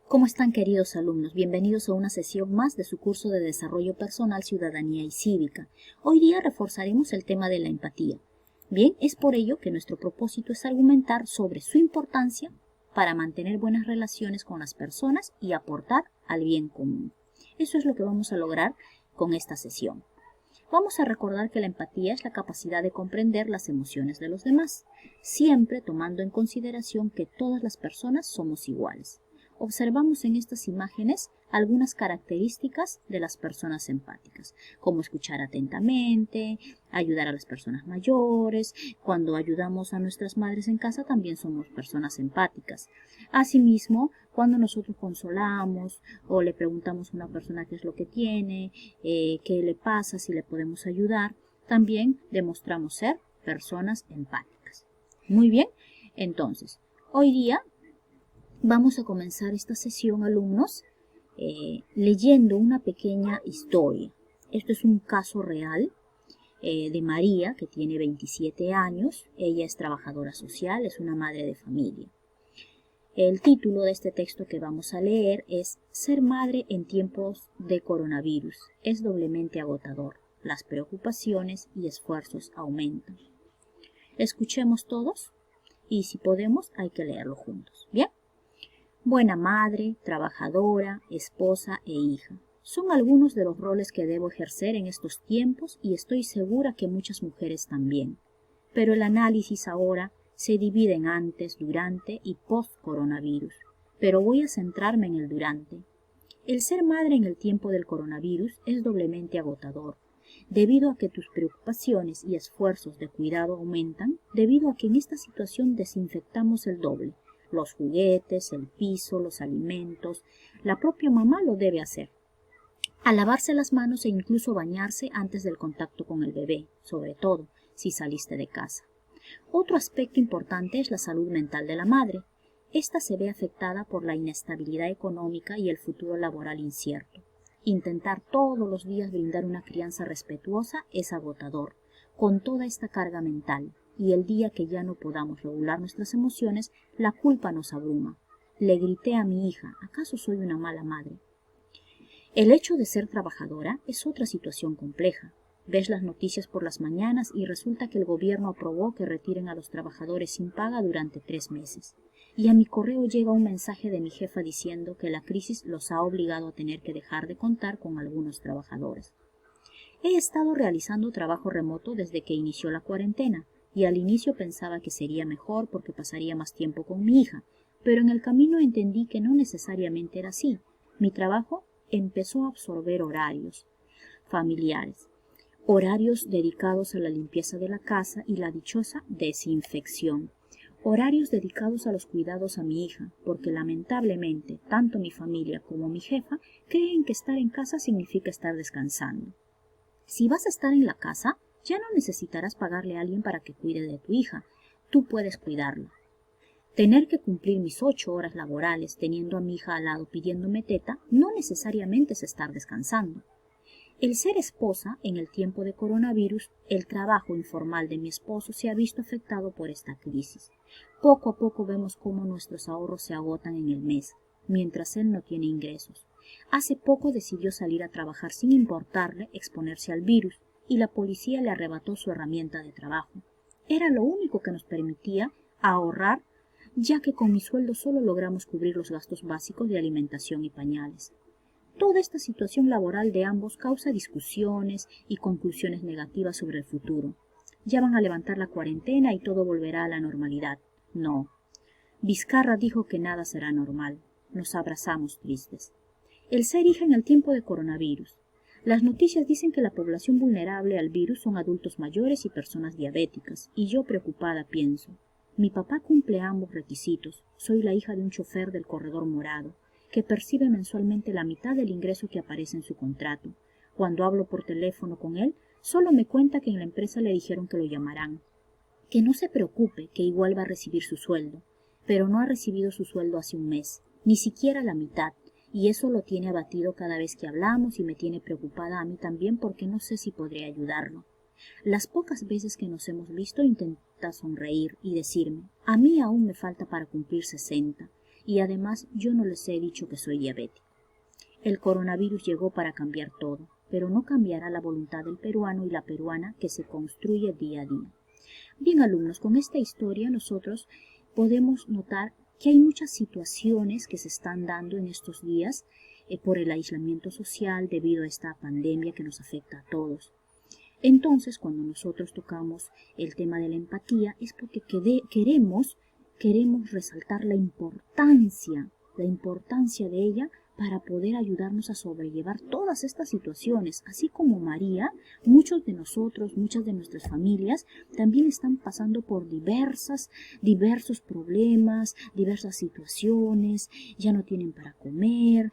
¿Cómo están, queridos alumnos? Bienvenidos a una sesión más de su curso de Desarrollo Personal, Ciudadanía y Cívica. Hoy día reforzaremos el tema de la empatía. Bien, es por ello que nuestro propósito es argumentar sobre su importancia para mantener buenas relaciones con las personas y aportar al bien común. Eso es lo que vamos a lograr con esta sesión. Vamos a recordar que la empatía es la capacidad de comprender las emociones de los demás, siempre tomando en consideración que todas las personas somos iguales. Observamos en estas imágenes algunas características de las personas empáticas, como escuchar atentamente, ayudar a las personas mayores. Cuando ayudamos a nuestras madres en casa también somos personas empáticas. Asimismo, cuando nosotros consolamos o le preguntamos a una persona qué es lo que tiene, qué le pasa, si le podemos ayudar, también demostramos ser personas empáticas. Muy bien, entonces, hoy día vamos a comenzar esta sesión, alumnos, leyendo una pequeña historia. Esto es un caso real de María, que tiene 27 años. Ella es trabajadora social, es una madre de familia. El título de este texto que vamos a leer es Ser madre en tiempos de coronavirus. Es doblemente agotador. Las preocupaciones y esfuerzos aumentan. Escuchemos todos y si podemos hay que leerlo juntos. ¿Bien? Buena madre, trabajadora, esposa e hija. Son algunos de los roles que debo ejercer en estos tiempos y estoy segura que muchas mujeres también. Pero el análisis ahora se divide en antes, durante y post-coronavirus. Pero voy a centrarme en el durante. El ser madre en el tiempo del coronavirus es doblemente agotador, debido a que tus preocupaciones y esfuerzos de cuidado aumentan, debido a que en esta situación desinfectamos el doble. Los juguetes, el piso, los alimentos. La propia mamá lo debe hacer. Al lavarse las manos e incluso bañarse antes del contacto con el bebé, sobre todo si saliste de casa. Otro aspecto importante es la salud mental de la madre. Esta se ve afectada por la inestabilidad económica y el futuro laboral incierto. Intentar todos los días brindar una crianza respetuosa es agotador, con toda esta carga mental. Y el día que ya no podamos regular nuestras emociones, la culpa nos abruma. Le grité a mi hija, ¿acaso soy una mala madre? El hecho de ser trabajadora es otra situación compleja. Ves las noticias por las mañanas y resulta que el gobierno aprobó que retiren a los trabajadores sin paga durante 3 meses. Y a mi correo llega un mensaje de mi jefa diciendo que la crisis los ha obligado a tener que dejar de contar con algunos trabajadores. He estado realizando trabajo remoto desde que inició la cuarentena. Y al inicio pensaba que sería mejor porque pasaría más tiempo con mi hija, pero en el camino entendí que no necesariamente era así. Mi trabajo empezó a absorber horarios familiares, horarios dedicados a la limpieza de la casa y la dichosa desinfección, horarios dedicados a los cuidados a mi hija, porque lamentablemente tanto mi familia como mi jefa creen que estar en casa significa estar descansando. Si vas a estar en la casa, ya no necesitarás pagarle a alguien para que cuide de tu hija. Tú puedes cuidarla. Tener que cumplir mis 8 horas laborales teniendo a mi hija al lado pidiéndome teta no necesariamente es estar descansando. El ser esposa en el tiempo de coronavirus, el trabajo informal de mi esposo se ha visto afectado por esta crisis. Poco a poco vemos cómo nuestros ahorros se agotan en el mes, mientras él no tiene ingresos. Hace poco decidió salir a trabajar sin importarle exponerse al virus, y la policía le arrebató su herramienta de trabajo. Era lo único que nos permitía ahorrar, ya que con mi sueldo solo logramos cubrir los gastos básicos de alimentación y pañales. Toda esta situación laboral de ambos causa discusiones y conclusiones negativas sobre el futuro. Ya van a levantar la cuarentena y todo volverá a la normalidad. No. Vizcarra dijo que nada será normal. Nos abrazamos tristes. El ser hija en el tiempo de coronavirus. Las noticias dicen que la población vulnerable al virus son adultos mayores y personas diabéticas, y yo preocupada pienso, mi papá cumple ambos requisitos, soy la hija de un chofer del corredor morado, que percibe mensualmente la mitad del ingreso que aparece en su contrato. Cuando hablo por teléfono con él, solo me cuenta que en la empresa le dijeron que lo llamarán. Que no se preocupe, que igual va a recibir su sueldo, pero no ha recibido su sueldo hace un mes, ni siquiera la mitad. Y eso lo tiene abatido cada vez que hablamos y me tiene preocupada a mí también porque no sé si podré ayudarlo. Las pocas veces que nos hemos visto intenta sonreír y decirme, a mí aún me falta para cumplir 60 y además yo no les he dicho que soy diabético. El coronavirus llegó para cambiar todo, pero no cambiará la voluntad del peruano y la peruana que se construye día a día. Bien, alumnos, con esta historia nosotros podemos notar que hay muchas situaciones que se están dando en estos días por el aislamiento social debido a esta pandemia que nos afecta a todos. Entonces, cuando nosotros tocamos el tema de la empatía es porque queremos resaltar la importancia de ella para poder ayudarnos a sobrellevar todas estas situaciones. Así como María, muchos de nosotros, muchas de nuestras familias también están pasando por diversos problemas, diversas situaciones, ya no tienen para comer,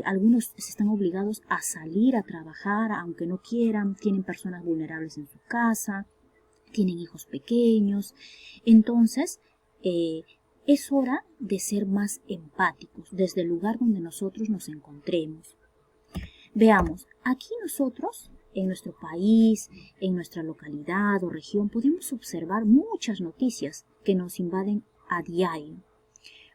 algunos se están obligados a salir a trabajar aunque no quieran, tienen personas vulnerables en su casa, tienen hijos pequeños. Entonces, es hora de ser más empáticos desde el lugar donde nosotros nos encontremos. Veamos, aquí nosotros, en nuestro país, en nuestra localidad o región, podemos observar muchas noticias que nos invaden a diario.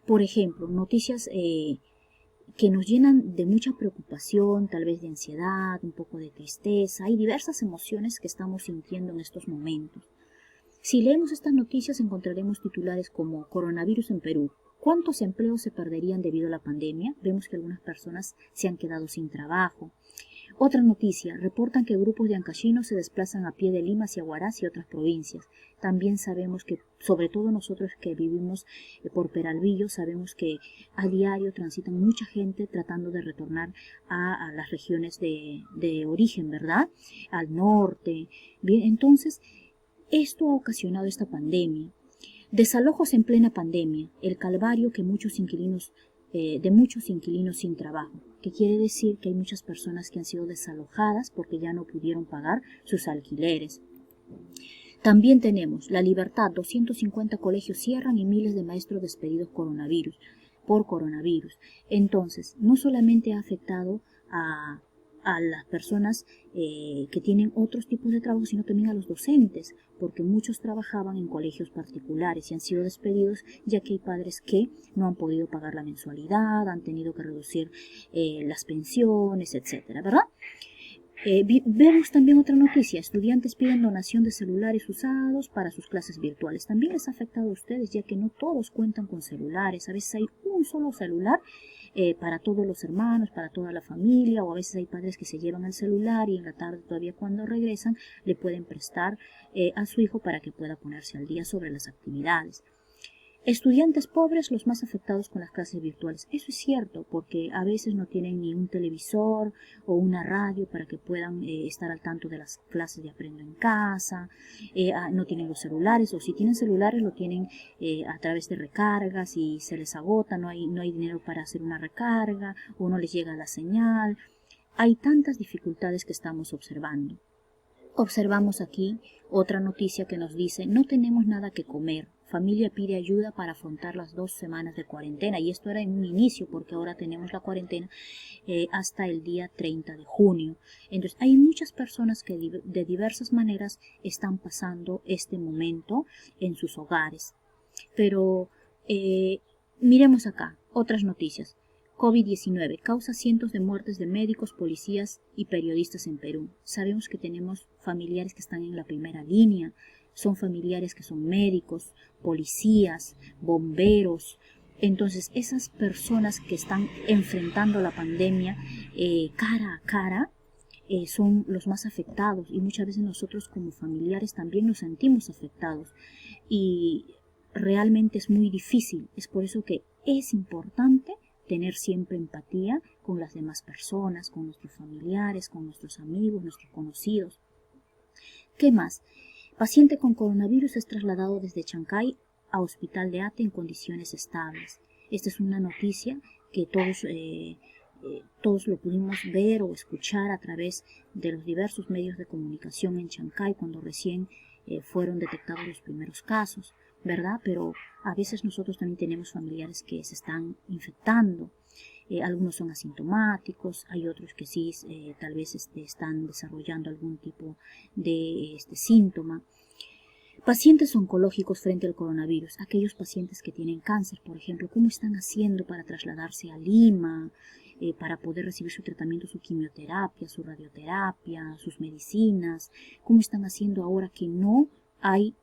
Por ejemplo, noticias que nos llenan de mucha preocupación, tal vez de ansiedad, un poco de tristeza. Hay diversas emociones que estamos sintiendo en estos momentos. Si leemos estas noticias encontraremos titulares como Coronavirus en Perú. ¿Cuántos empleos se perderían debido a la pandemia? Vemos que algunas personas se han quedado sin trabajo. Otra noticia, reportan que grupos de ancachinos se desplazan a pie de Lima hacia Huaraz y otras provincias. También sabemos que, sobre todo nosotros que vivimos por Peralvillo, sabemos que a diario transitan mucha gente tratando de retornar a las regiones de origen, ¿verdad? Al norte. Bien, entonces, esto ha ocasionado esta pandemia. Desalojos en plena pandemia, el calvario que muchos inquilinos sin trabajo, que quiere decir que hay muchas personas que han sido desalojadas porque ya no pudieron pagar sus alquileres. También tenemos La Libertad, 250 colegios cierran y miles de maestros despedidos por coronavirus. Entonces, no solamente ha afectado a las personas que tienen otros tipos de trabajo, sino también a los docentes, porque muchos trabajaban en colegios particulares y han sido despedidos, ya que hay padres que no han podido pagar la mensualidad, han tenido que reducir las pensiones, etcétera, ¿verdad? Vemos también otra noticia, estudiantes piden donación de celulares usados para sus clases virtuales. También les ha afectado a ustedes, ya que no todos cuentan con celulares, a veces hay un solo celular para todos los hermanos, para toda la familia, o a veces hay padres que se llevan el celular y en la tarde todavía cuando regresan le pueden prestar a su hijo para que pueda ponerse al día sobre las actividades. Estudiantes pobres los más afectados con las clases virtuales. Eso es cierto, porque a veces no tienen ni un televisor o una radio para que puedan estar al tanto de las clases de Aprendo en Casa, no tienen los celulares, o si tienen celulares lo tienen a través de recargas y se les agota, no hay dinero para hacer una recarga o no les llega la señal. Hay tantas dificultades que estamos observando. Observamos aquí otra noticia que nos dice, no tenemos nada que comer. Familia pide ayuda para afrontar las 2 semanas de cuarentena. Y esto era en un inicio, porque ahora tenemos la cuarentena hasta el día 30 de junio. Entonces, hay muchas personas que de diversas maneras están pasando este momento en sus hogares. Pero miremos acá, otras noticias. COVID-19 causa cientos de muertes de médicos, policías y periodistas en Perú. Sabemos que tenemos familiares que están en la primera línea, son familiares que son médicos, policías, bomberos. Entonces, esas personas que están enfrentando la pandemia cara a cara son los más afectados y muchas veces nosotros como familiares también nos sentimos afectados y realmente es muy difícil. Es por eso que es importante tener siempre empatía con las demás personas, con nuestros familiares, con nuestros amigos, nuestros conocidos. ¿Qué más? Paciente con coronavirus es trasladado desde Chancay a Hospital de Ate en condiciones estables. Esta es una noticia que todos lo pudimos ver o escuchar a través de los diversos medios de comunicación en Chancay cuando recién fueron detectados los primeros casos, ¿verdad? Pero a veces nosotros también tenemos familiares que se están infectando. Algunos son asintomáticos, hay otros que sí tal vez están desarrollando algún tipo de síntoma. Pacientes oncológicos frente al coronavirus, aquellos pacientes que tienen cáncer, por ejemplo, ¿cómo están haciendo para trasladarse a Lima, para poder recibir su tratamiento, su quimioterapia, su radioterapia, sus medicinas? ¿Cómo están haciendo ahora que no hay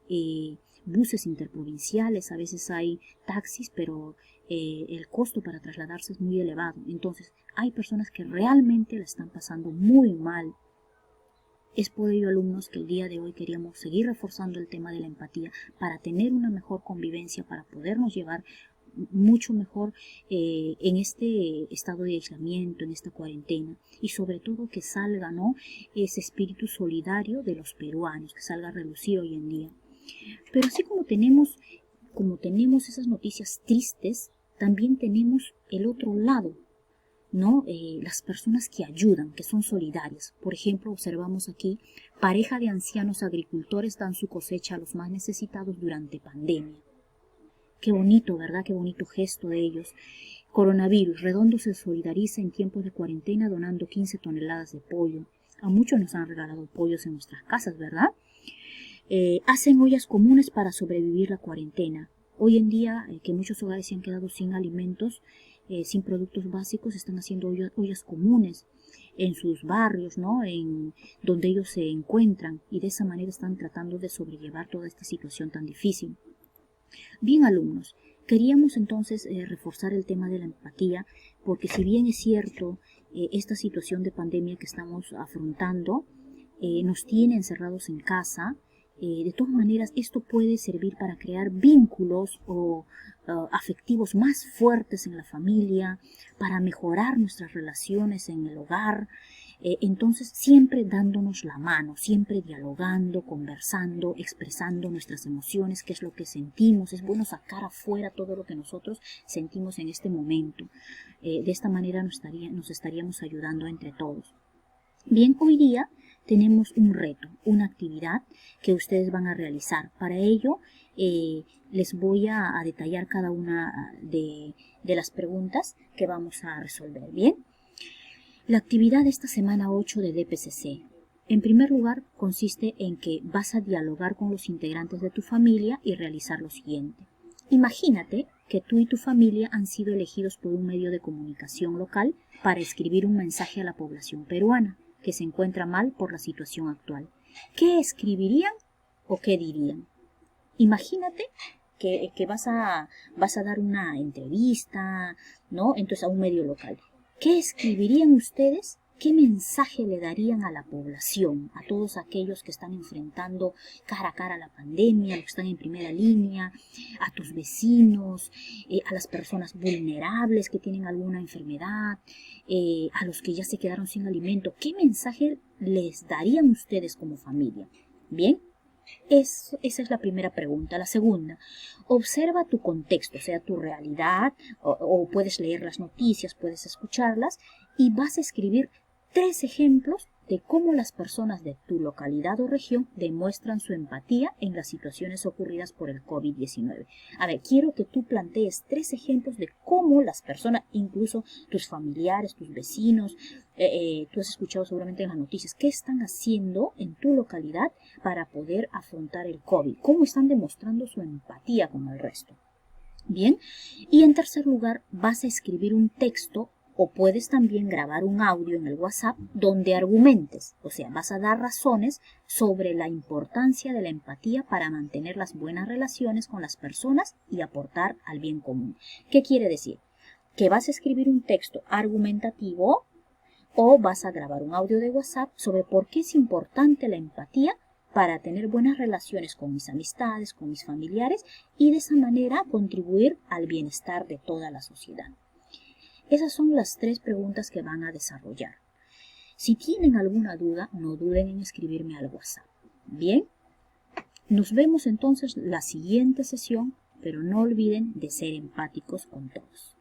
buses interprovinciales? A veces hay taxis, pero el costo para trasladarse es muy elevado. Entonces, hay personas que realmente la están pasando muy mal. Es por ello, alumnos, que el día de hoy queríamos seguir reforzando el tema de la empatía para tener una mejor convivencia, para podernos llevar mucho mejor en este estado de aislamiento, en esta cuarentena, y sobre todo que salga, ¿no?, ese espíritu solidario de los peruanos, que salga a relucir hoy en día. Pero así como tenemos esas noticias tristes, también tenemos el otro lado, ¿no? Las personas que ayudan, que son solidarias. Por ejemplo, observamos aquí, pareja de ancianos agricultores dan su cosecha a los más necesitados durante pandemia. Qué bonito, ¿verdad? Qué bonito gesto de ellos. Coronavirus, Redondo se solidariza en tiempos de cuarentena donando 15 toneladas de pollo. A muchos nos han regalado pollos en nuestras casas, ¿verdad? Hacen ollas comunes para sobrevivir la cuarentena. Hoy en día, que muchos hogares se han quedado sin alimentos, sin productos básicos, están haciendo ollas comunes en sus barrios, ¿no?, en donde ellos se encuentran, y de esa manera están tratando de sobrellevar toda esta situación tan difícil. Bien, alumnos, queríamos entonces reforzar el tema de la empatía, porque si bien es cierto, esta situación de pandemia que estamos afrontando nos tiene encerrados en casa, de todas maneras esto puede servir para crear vínculos afectivos más fuertes en la familia, para mejorar nuestras relaciones en el hogar. Entonces, siempre dándonos la mano, siempre dialogando, conversando, expresando nuestras emociones, qué es lo que sentimos. Es bueno sacar afuera todo lo que nosotros sentimos en este momento. De esta manera nos estaríamos ayudando entre todos. Bien, hoy día tenemos un reto, una actividad que ustedes van a realizar. Para ello, les voy a detallar cada una de las preguntas que vamos a resolver. Bien, la actividad de esta semana 8 de DPCC. En primer lugar, consiste en que vas a dialogar con los integrantes de tu familia y realizar lo siguiente. Imagínate que tú y tu familia han sido elegidos por un medio de comunicación local para escribir un mensaje a la población peruana que se encuentra mal por la situación actual. ¿Qué escribirían o qué dirían? Imagínate que vas a dar una entrevista, ¿no?, entonces a un medio local. ¿Qué escribirían ustedes? ¿Qué mensaje le darían a la población, a todos aquellos que están enfrentando cara a cara la pandemia, los que están en primera línea, a tus vecinos, a las personas vulnerables que tienen alguna enfermedad, a los que ya se quedaron sin alimento? ¿Qué mensaje les darían ustedes como familia? Bien, esa es la primera pregunta. La segunda, observa tu contexto, o sea, tu realidad, o puedes leer las noticias, puedes escucharlas, y vas a escribir 3 ejemplos de cómo las personas de tu localidad o región demuestran su empatía en las situaciones ocurridas por el COVID-19. A ver, quiero que tú plantees 3 ejemplos de cómo las personas, incluso tus familiares, tus vecinos, tú has escuchado seguramente en las noticias, qué están haciendo en tu localidad para poder afrontar el COVID, cómo están demostrando su empatía con el resto. Bien, y en tercer lugar, vas a escribir un texto o puedes también grabar un audio en el WhatsApp donde argumentes, o sea, vas a dar razones sobre la importancia de la empatía para mantener las buenas relaciones con las personas y aportar al bien común. ¿Qué quiere decir? Que vas a escribir un texto argumentativo o vas a grabar un audio de WhatsApp sobre por qué es importante la empatía para tener buenas relaciones con mis amistades, con mis familiares, y de esa manera contribuir al bienestar de toda la sociedad. Esas son las 3 preguntas que van a desarrollar. Si tienen alguna duda, no duden en escribirme al WhatsApp. Bien, nos vemos entonces la siguiente sesión, pero no olviden de ser empáticos con todos.